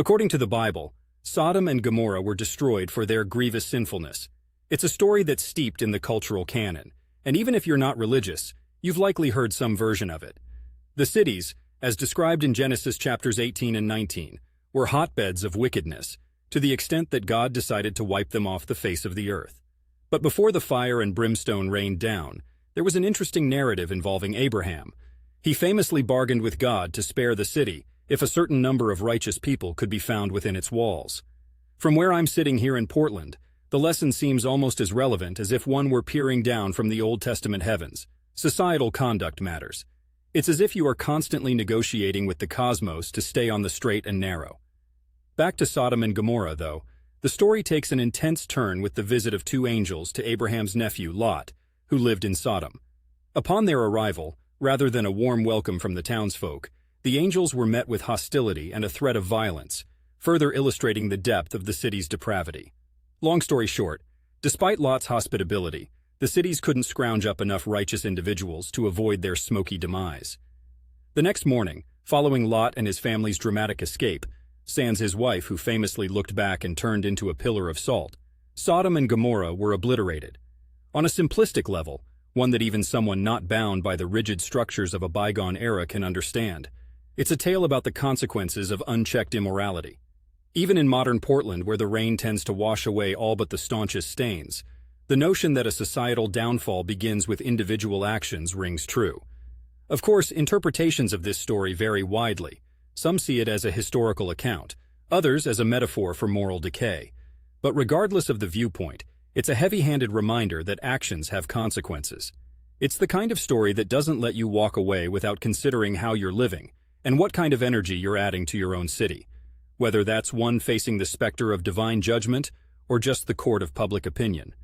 According to the Bible, Sodom and Gomorrah were destroyed for their grievous sinfulness. It's a story that's steeped in the cultural canon, and even if you're not religious, you've likely heard some version of it. The cities, as described in Genesis chapters 18 and 19, were hotbeds of wickedness, to the extent that God decided to wipe them off the face of the earth. But before the fire and brimstone rained down, there was an interesting narrative involving Abraham. He famously bargained with God to spare the city if a certain number of righteous people could be found within its walls. From where I'm sitting here in Portland, the lesson seems almost as relevant as if one were peering down from the Old Testament heavens. Societal conduct matters. It's as if you are constantly negotiating with the cosmos to stay on the straight and narrow. Back to Sodom and Gomorrah, though, the story takes an intense turn with the visit of two angels to Abraham's nephew, Lot, who lived in Sodom. Upon their arrival, rather than a warm welcome from the townsfolk, the angels were met with hostility and a threat of violence, further illustrating the depth of the city's depravity. Long story short, despite Lot's hospitability, the cities couldn't scrounge up enough righteous individuals to avoid their smoky demise. The next morning, following Lot and his family's dramatic escape, sans his wife who famously looked back and turned into a pillar of salt, Sodom and Gomorrah were obliterated. On a simplistic level, one that even someone not bound by the rigid structures of a bygone era can understand, it's a tale about the consequences of unchecked immorality. Even in modern Portland, where the rain tends to wash away all but the staunchest stains, the notion that a societal downfall begins with individual actions rings true. Of course, interpretations of this story vary widely. Some see it as a historical account, others as a metaphor for moral decay. But regardless of the viewpoint, it's a heavy-handed reminder that actions have consequences. It's the kind of story that doesn't let you walk away without considering how you're living and what kind of energy you're adding to your own city, whether that's one facing the specter of divine judgment or just the court of public opinion.